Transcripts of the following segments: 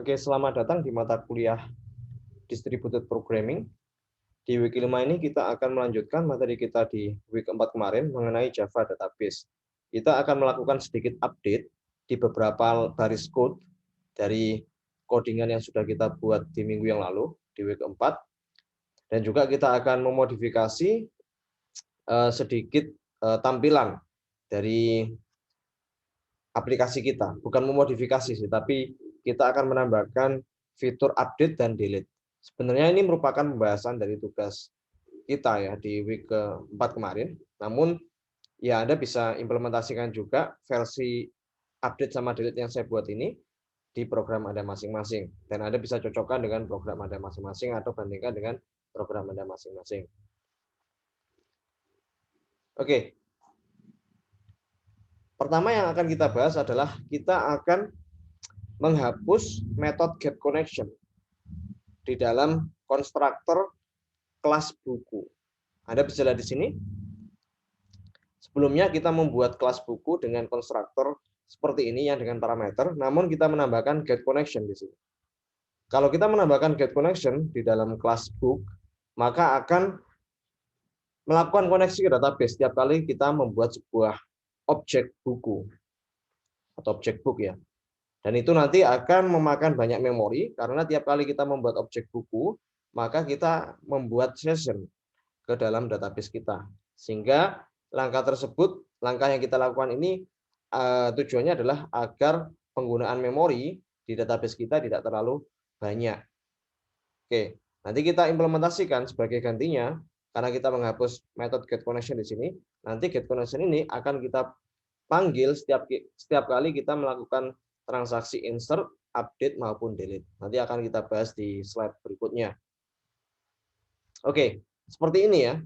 Oke, selamat datang di mata kuliah Distributed Programming. Di week 5 ini kita akan melanjutkan materi kita di week 4 kemarin mengenai Java Database. Kita akan melakukan sedikit update di beberapa baris code dari codingan yang sudah kita buat di minggu yang lalu, di week 4. Dan juga kita akan memodifikasi sedikit tampilan dari aplikasi kita. Bukan memodifikasi sih, tapi kita akan menambahkan fitur update dan delete. Sebenarnya ini merupakan pembahasan dari tugas kita ya di week ke-4 kemarin. Namun ya Anda bisa implementasikan juga versi update sama delete yang saya buat ini di program Anda masing-masing. Dan Anda bisa cocokkan dengan program Anda masing-masing atau bandingkan dengan program Anda masing-masing. Oke. Pertama yang akan kita bahas adalah kita akan menghapus metode getConnection di dalam konstruktor kelas buku. Anda bisa lihat di sini. Sebelumnya kita membuat kelas buku dengan konstruktor seperti ini yang dengan parameter, namun kita menambahkan getConnection di sini. Kalau kita menambahkan getConnection di dalam kelas book, maka akan melakukan koneksi ke database setiap kali kita membuat sebuah objek buku atau objek book ya. Dan itu nanti akan memakan banyak memori karena tiap kali kita membuat objek buku, maka kita membuat session ke dalam database kita. Sehingga langkah yang kita lakukan ini tujuannya adalah agar penggunaan memori di database kita tidak terlalu banyak. Oke, nanti kita implementasikan sebagai gantinya karena kita menghapus metode getConnection di sini. Nanti getConnection ini akan kita panggil setiap kali kita melakukan transaksi insert, update maupun delete. Nanti akan kita bahas di slide berikutnya. Oke, seperti ini ya.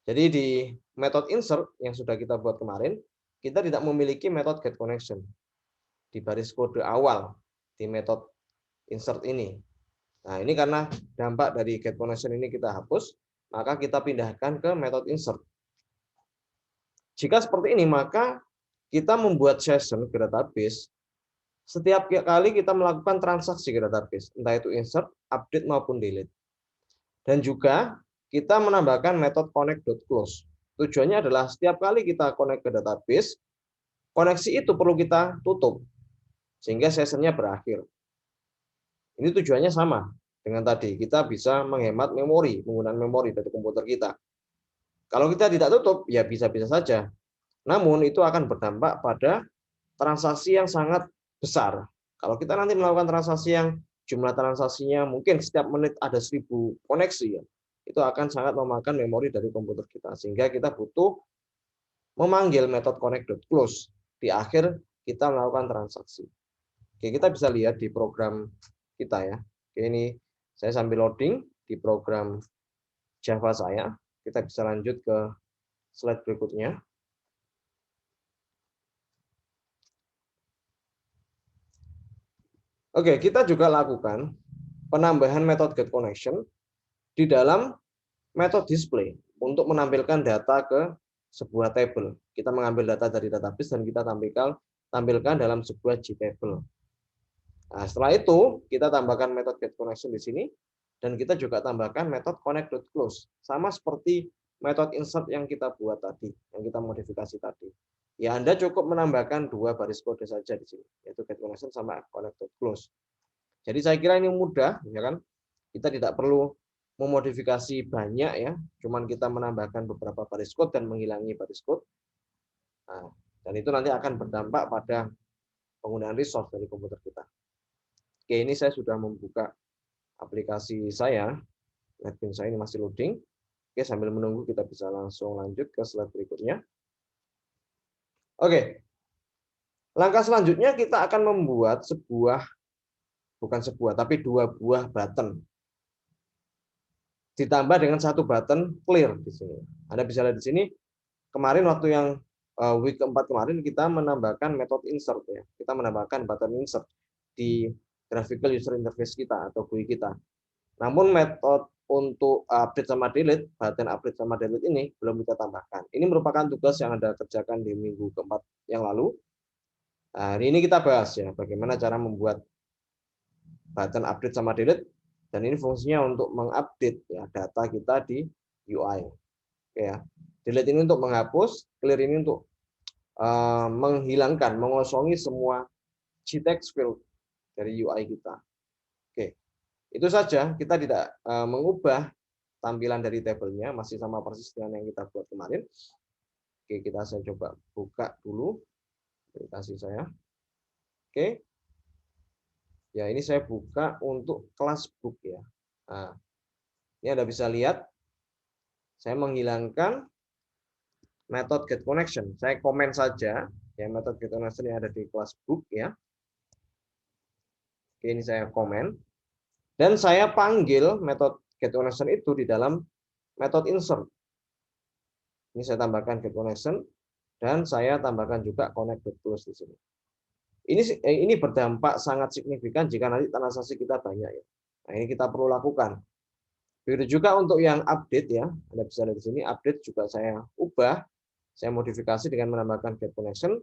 Jadi di metode insert yang sudah kita buat kemarin, kita tidak memiliki metode getConnection di baris kode awal di metode insert ini. Nah, ini karena dampak dari getConnection ini kita hapus, maka kita pindahkan ke metode insert. Jika seperti ini, maka kita membuat session ke database setiap kali kita melakukan transaksi ke database, entah itu insert, update maupun delete. Dan juga kita menambahkan metode connect.close. Tujuannya adalah setiap kali kita connect ke database, koneksi itu perlu kita tutup sehingga sessionnya berakhir. Ini tujuannya sama dengan tadi. Kita bisa menghemat memori, penggunaan memori dari komputer kita. Kalau kita tidak tutup, ya bisa-bisa saja. Namun itu akan berdampak pada transaksi yang sangat besar. Kalau kita nanti melakukan transaksi yang jumlah transaksinya mungkin setiap menit ada 1000 koneksi ya, itu akan sangat memakan memori dari komputer kita. Sehingga kita butuh memanggil metode connect.close di akhir kita melakukan transaksi. Oke, kita bisa lihat di program kita ya. Oke, ini saya sambil loading di program Java saya. Kita bisa lanjut ke slide berikutnya. Oke, kita juga lakukan penambahan metode getConnection di dalam metode display untuk menampilkan data ke sebuah table. Kita mengambil data dari database dan kita tampilkan dalam sebuah JTable. Nah, setelah itu kita tambahkan metode getConnection di sini dan kita juga tambahkan metode connect.close sama seperti metode insert yang kita buat tadi, yang kita modifikasi tadi. Ya, Anda cukup menambahkan 2 baris kode saja di sini, yaitu getConnection sama connect.close. Jadi saya kira ini mudah, ya kan? Kita tidak perlu memodifikasi banyak ya, cuman kita menambahkan beberapa baris code dan menghilangi baris code. Nah, dan itu nanti akan berdampak pada penggunaan resource dari komputer kita. Oke, ini saya sudah membuka aplikasi saya. NetBeans saya ini masih loading. Oke, sambil menunggu kita bisa langsung lanjut ke slide berikutnya. Oke. Langkah selanjutnya kita akan membuat tapi 2 buah button. Ditambah dengan 1 button clear di sini. Anda bisa lihat di sini, kemarin waktu yang week keempat kemarin kita menambahkan metode insert ya. Kita menambahkan button insert di graphical user interface kita atau GUI kita. Namun metode untuk update sama delete, button update sama delete ini belum kita tambahkan. Ini merupakan tugas yang Anda kerjakan di minggu keempat yang lalu. Nah, hari ini kita bahas ya bagaimana cara membuat button update sama delete, dan ini fungsinya untuk mengupdate ya data kita di UI. Oke ya. Delete ini untuk menghapus, clear ini untuk menghilangkan, mengosongi semua G-text field dari UI kita. Oke, itu saja. Kita tidak mengubah tampilan dari tabelnya, masih sama persis dengan yang kita buat kemarin. Oke, saya coba buka dulu aplikasi saya. Oke, ya ini saya buka untuk kelas book ya. Nah, ini Anda bisa lihat, saya menghilangkan metode get connection. Saya komen saja ya metode get connection yang ada di kelas book ya. Oke, ini saya komen. Dan saya panggil metode get connection itu di dalam metode insert. Ini saya tambahkan get connection dan saya tambahkan juga connect.close di sini. Ini berdampak sangat signifikan jika nanti transaksi kita banyak ya. Nah, ini kita perlu lakukan. Begitu juga untuk yang update ya. Anda bisa lihat di sini update juga saya ubah, saya modifikasi dengan menambahkan get connection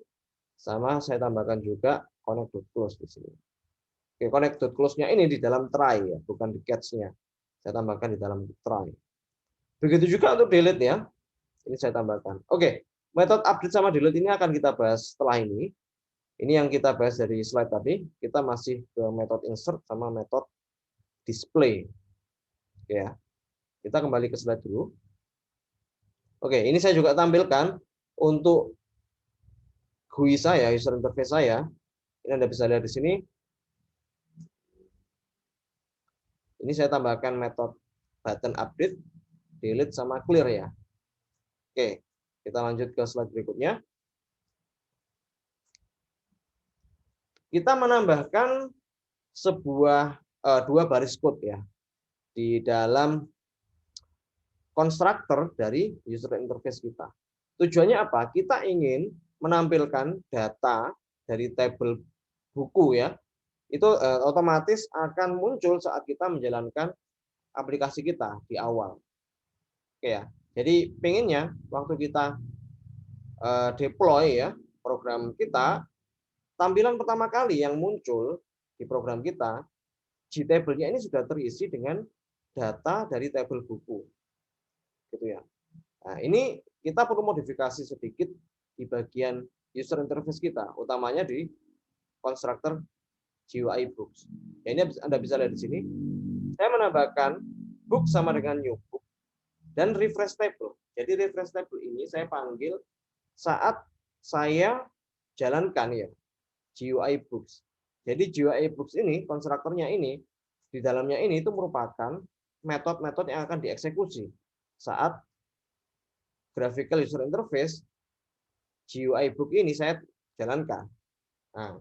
sama saya tambahkan juga connect.close di sini. Oke, connect.close-nya ini di dalam try ya, bukan di catch-nya. Saya tambahkan di dalam try. Begitu juga untuk delete ya. Ini saya tambahkan. Oke, metode update sama delete ini akan kita bahas setelah ini. Ini yang kita bahas dari slide tadi. Kita masih ke metode insert sama metode display. Oke ya. Kita kembali ke slide dulu. Oke, ini saya juga tampilkan untuk GUI saya, user interface saya. Ini Anda bisa lihat di sini. Ini saya tambahkan metode button update, delete sama clear ya. Oke, kita lanjut ke slide berikutnya. Kita menambahkan dua baris code ya di dalam konstruktor dari user interface kita. Tujuannya apa? Kita ingin menampilkan data dari tabel buku ya. Itu otomatis akan muncul saat kita menjalankan aplikasi kita di awal. Oke ya. Jadi pengennya waktu kita deploy ya program kita, tampilan pertama kali yang muncul di program kita, Gtable-nya ini sudah terisi dengan data dari tabel buku. Gitu ya. Nah, ini kita perlu modifikasi sedikit di bagian user interface kita, utamanya di konstruktor GUI books. Ya, ini Anda bisa lihat di sini. Saya menambahkan book sama dengan new book dan refresh table. Jadi refresh table ini saya panggil saat saya jalankan ya GUI books. Jadi GUI books ini konstruktornya ini di dalamnya ini itu merupakan metode-metode yang akan dieksekusi saat graphical user interface GUI book ini saya jalankan. Nah,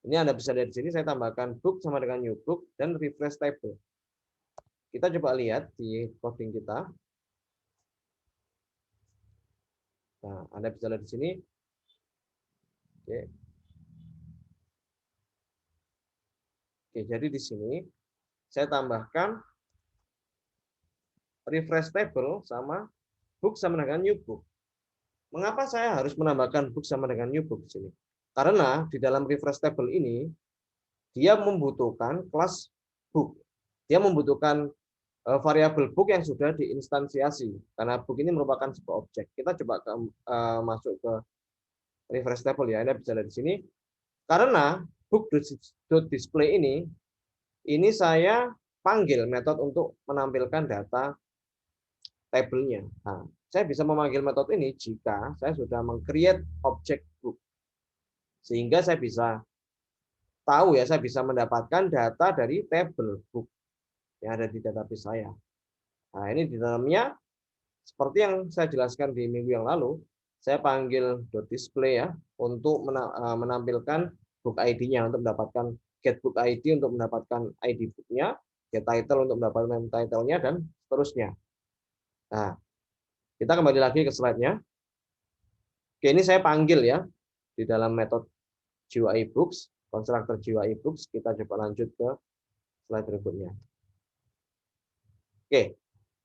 ini Anda bisa lihat di sini saya tambahkan book sama dengan new book dan refresh table. Kita coba lihat di coding kita. Nah, Anda bisa lihat di sini. Oke. Oke, jadi di sini saya tambahkan refresh table sama book sama dengan new book. Mengapa saya harus menambahkan book sama dengan new book di sini? Karena di dalam refresh table ini dia membutuhkan kelas book. Dia membutuhkan variabel book yang sudah diinstansiasi karena book ini merupakan sebuah objek. Kita coba masuk ke refresh table ya. Anda bisa lihat di sini. Karena book.display ini saya panggil metode untuk menampilkan data tabelnya. Nah, saya bisa memanggil metode ini jika saya sudah meng-create objek book. Sehingga saya bisa tahu ya, saya bisa mendapatkan data dari tabel book yang ada di database saya. Nah, ini di dalamnya seperti yang saya jelaskan di minggu yang lalu, saya panggil .display ya untuk menampilkan book ID-nya untuk mendapatkan get book ID untuk mendapatkan ID book-nya, get title untuk mendapatkan title-nya dan seterusnya. Nah, kita kembali lagi ke slide-nya. Oke, ini saya panggil ya di dalam metode GUI books, konstruktor GUI books. Kita coba lanjut ke slide berikutnya. Oke,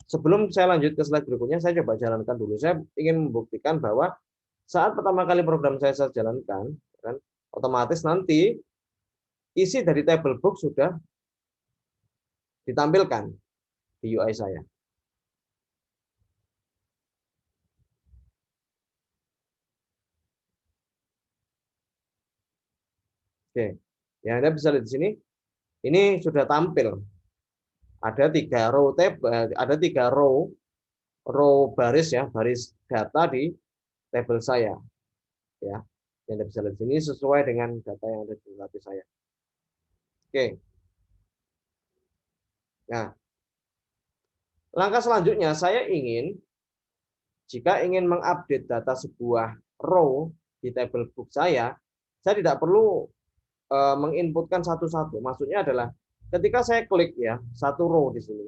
sebelum saya lanjut ke slide berikutnya, saya coba jalankan dulu. Saya ingin membuktikan bahwa saat pertama kali program saya jalankan, kan, otomatis nanti isi dari table book sudah ditampilkan di UI saya. Oke, ya Anda bisa lihat di sini. Ini sudah tampil. Ada 3 row baris ya, baris data di tabel saya. Ya, yang Anda bisa lihat di sini sesuai dengan data yang ada di tabel saya. Oke. Nah, langkah selanjutnya jika ingin mengupdate data sebuah row di table book saya tidak perlu menginputkan satu-satu. Maksudnya adalah ketika saya klik ya satu row di sini,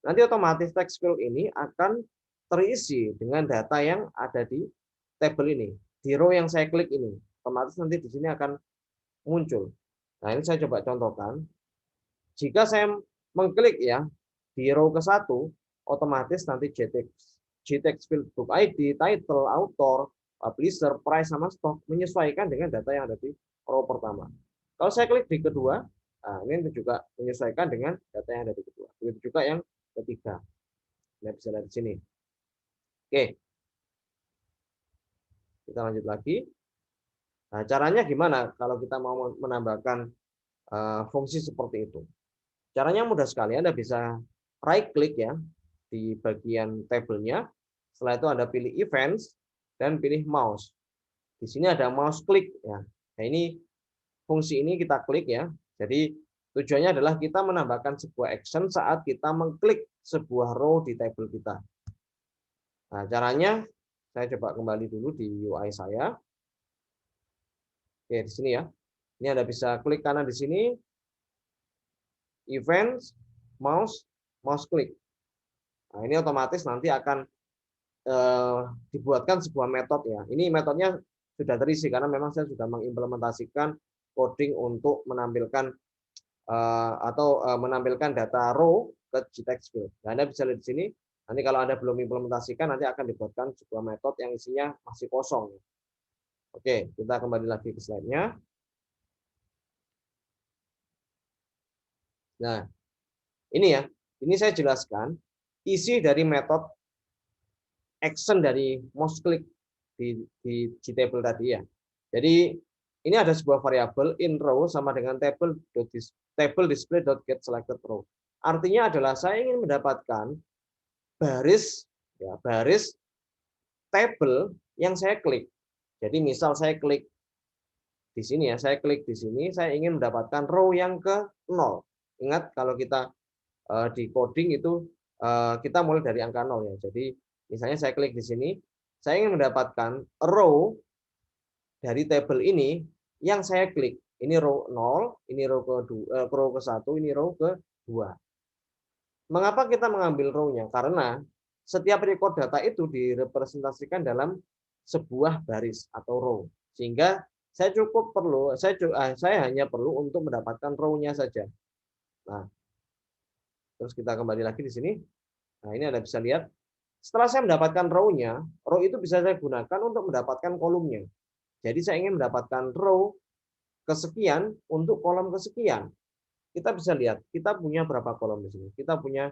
nanti otomatis text field ini akan terisi dengan data yang ada di table ini, di row yang saya klik ini. Otomatis nanti di sini akan muncul. Nah, ini saya coba contohkan. Jika saya mengklik ya di row ke-1, otomatis nanti JText field book ID, title, author, publisher, price sama stock menyesuaikan dengan data yang ada di row pertama. Kalau saya klik di kedua, nah ini juga menyesuaikan dengan data yang ada di kedua. Begitu juga yang ketiga. Anda bisa lihat di sini. Oke. Kita lanjut lagi. Nah, caranya gimana kalau kita mau menambahkan fungsi seperti itu? Caranya mudah sekali. Anda bisa right click ya di bagian tabelnya. Setelah itu Anda pilih events dan pilih mouse. Di sini ada mouse click ya. Nah, ini fungsi ini kita klik ya. Jadi tujuannya adalah kita menambahkan sebuah action saat kita mengklik sebuah row di table kita. Nah, caranya saya coba kembali dulu di UI saya. Oke, di sini ya. Ini Anda bisa klik kanan di sini, events, mouse click. Nah, ini otomatis nanti akan dibuatkan sebuah metode ya. Ini metodenya sudah terisi karena memang saya sudah mengimplementasikan coding untuk menampilkan menampilkan data row ke JText field. Nah, Anda bisa lihat di sini. Nanti kalau Anda belum implementasikan, nanti akan dibuatkan sebuah metode yang isinya masih kosong. Oke, kita kembali lagi ke slide-nya. Nah, ini ya. Ini saya jelaskan isi dari metode action dari mouse click di Gtable tadi ya. Jadi ini ada sebuah variabel in row sama dengan table display.get selected row. Artinya adalah saya ingin mendapatkan baris table yang saya klik. Jadi misal saya klik di sini ya, saya klik di sini, saya ingin mendapatkan row yang ke 0. Ingat kalau kita di coding itu kita mulai dari angka 0 ya. Jadi misalnya saya klik di sini, saya ingin mendapatkan row dari table ini yang saya klik. Ini row 0, ini row ke-1, ini row ke-2. Mengapa kita mengambil row-nya? Karena setiap record data itu direpresentasikan dalam sebuah baris atau row. Sehingga saya hanya perlu untuk mendapatkan row-nya saja. Nah, terus kita kembali lagi di sini. Nah, ini Anda bisa lihat. Setelah saya mendapatkan row-nya, row itu bisa saya gunakan untuk mendapatkan kolomnya. Jadi saya ingin mendapatkan row kesekian untuk kolom kesekian. Kita bisa lihat, kita punya berapa kolom di sini? Kita punya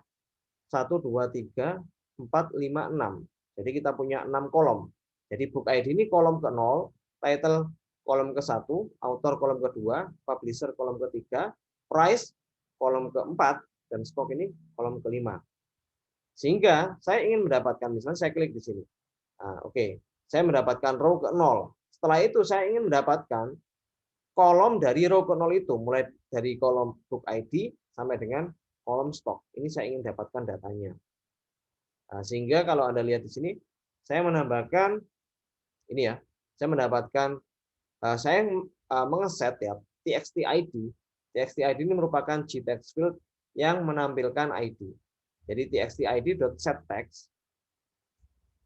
1, 2, 3, 4, 5, 6. Jadi kita punya 6 kolom. Jadi book ID ini kolom ke-0, title kolom ke-1, author kolom ke-2, publisher kolom ke-3, price kolom ke-4, dan stock ini kolom ke-5. Sehingga saya ingin mendapatkan, misalnya saya klik di sini. Nah, oke, saya mendapatkan row ke-0. Setelah itu saya ingin mendapatkan kolom dari row ke-0 itu, mulai dari kolom book ID sampai dengan kolom stock. Ini saya ingin dapatkan datanya. Nah, sehingga kalau Anda lihat di sini, saya menambahkan ini ya, saya mendapatkan saya mengeset ya txt ID. Txt ID ini merupakan JText field yang menampilkan ID. Jadi txtid.setText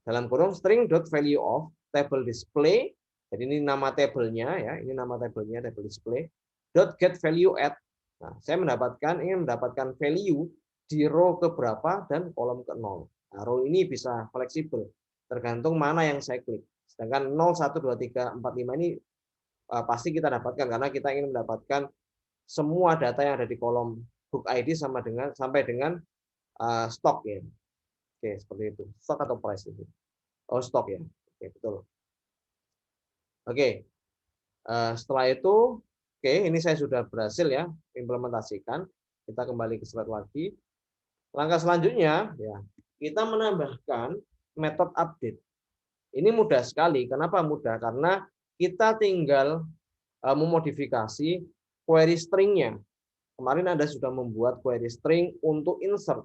dalam kurung string.valueOf table display. Jadi ini nama tabelnya ya, ini nama tabelnya table display. .getValueAt. Nah, saya ingin mendapatkan value di row ke berapa dan kolom ke 0. Nah, row ini bisa fleksibel tergantung mana yang saya klik. Sedangkan 0, 1, 2, 3, 4, 5 ini pasti kita dapatkan karena kita ingin mendapatkan semua data yang ada di kolom book ID sampai dengan stok ya. Oke, seperti itu. Stok atau price itu. Oh, stok ya. Oke, betul. Oke. Setelah itu, oke, ini saya sudah berhasil ya implementasikan. Kita kembali ke slide lagi. Langkah selanjutnya, ya, kita menambahkan metode update. Ini mudah sekali. Kenapa mudah? Karena kita tinggal memodifikasi query string-nya. Kemarin Anda sudah membuat query string untuk insert.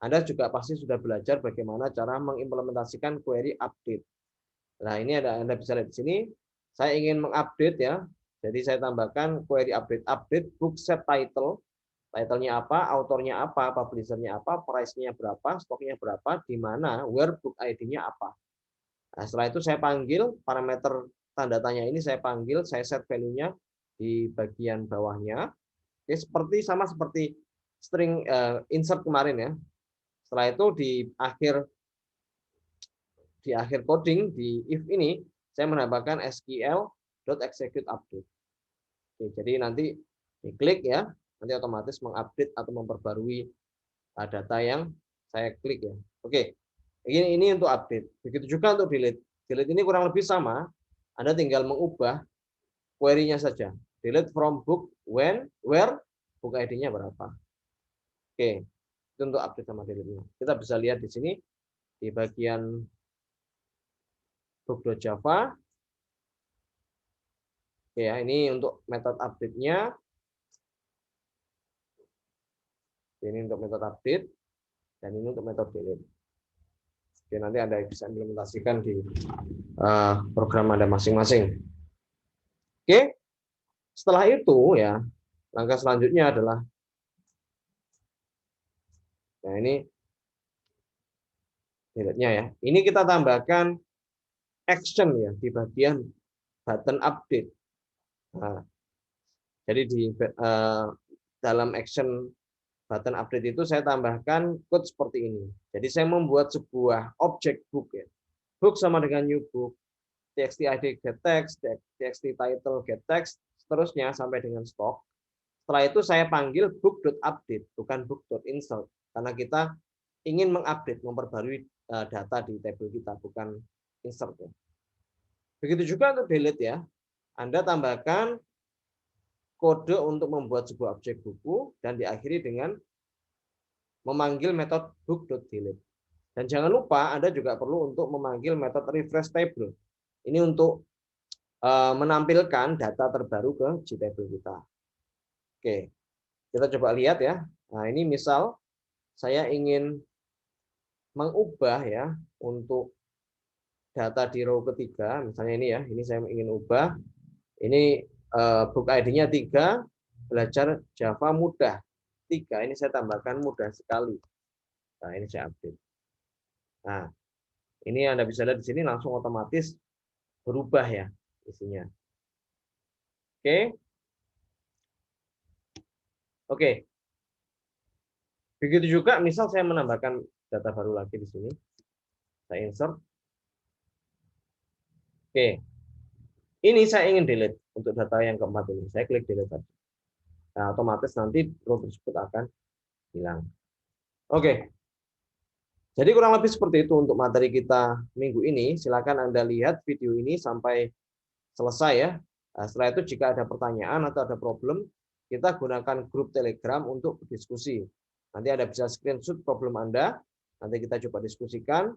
Anda juga pasti sudah belajar bagaimana cara mengimplementasikan query update. Nah, ini Anda bisa lihat di sini. Saya ingin mengupdate ya. Jadi saya tambahkan query update book set title. Title-nya apa, autornya apa, publisher-nya apa, price-nya berapa, stoknya berapa, di mana, where book ID-nya apa. Nah, setelah itu saya panggil parameter tanda tanya ini, saya panggil, saya set value-nya di bagian bawahnya. Oke, sama seperti string insert kemarin ya. Setelah itu di akhir coding di if ini saya menambahkan SQL.execute update. Oke, jadi nanti diklik ya, nanti otomatis mengupdate atau memperbarui data yang saya klik ya. Oke, ini untuk update. Begitu juga untuk delete. Delete ini kurang lebih sama. Anda tinggal mengubah query-nya saja. Delete from book when, where, book ID-nya berapa. Oke, itu untuk update sama delete-nya. Kita bisa lihat di sini di bagian book.java. Oke ya, ini untuk metode update-nya. Ini untuk metode update dan ini untuk metode delete. Oke, nanti Anda bisa implementasikan di program Anda masing-masing. Oke, setelah itu ya, langkah selanjutnya adalah, nah ini delete-nya ya. Ini kita tambahkan action ya di bagian button update. Nah, jadi di dalam action button update itu saya tambahkan code seperti ini. Jadi saya membuat sebuah objek book ya. Book sama dengan new book, txt id get text, txt title get text, seterusnya sampai dengan stock. Setelah itu saya panggil book.update, bukan book.insert, karena kita ingin mengupdate, memperbarui data di tabel kita, bukan insert ya. Begitu juga untuk delete ya. Anda tambahkan kode untuk membuat sebuah objek buku dan diakhiri dengan memanggil metode book.delete. Dan jangan lupa Anda juga perlu untuk memanggil metode refresh table. Ini untuk menampilkan data terbaru ke JTable kita. Oke, kita coba lihat ya. Nah, ini misal saya ingin mengubah ya untuk data di row ketiga, misalnya ini ya, ini saya ingin ubah. Ini book ID-nya 3, belajar Java mudah. 3, ini saya tambahkan mudah sekali. Nah, ini saya update. Nah, ini Anda bisa lihat di sini langsung otomatis berubah ya isinya. Oke. Oke. Begitu juga misal saya menambahkan data baru lagi di sini. Saya insert. Oke. Ini saya ingin delete untuk data yang keempat ini. Saya klik delete tadi. Nah, otomatis nanti row tersebut akan hilang. Oke. Jadi kurang lebih seperti itu untuk materi kita minggu ini. Silakan Anda lihat video ini sampai selesai ya. Nah, setelah itu jika ada pertanyaan atau ada problem, kita gunakan grup Telegram untuk berdiskusi. Nanti Anda bisa screenshot problem Anda, nanti kita coba diskusikan.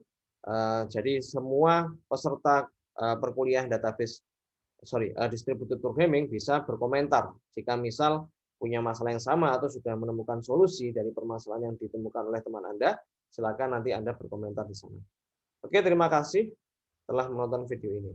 Jadi semua peserta perkuliahan distributed programming bisa berkomentar. Jika misal punya masalah yang sama atau sudah menemukan solusi dari permasalahan yang ditemukan oleh teman Anda, silakan nanti Anda berkomentar di sana. Oke, terima kasih telah menonton video ini.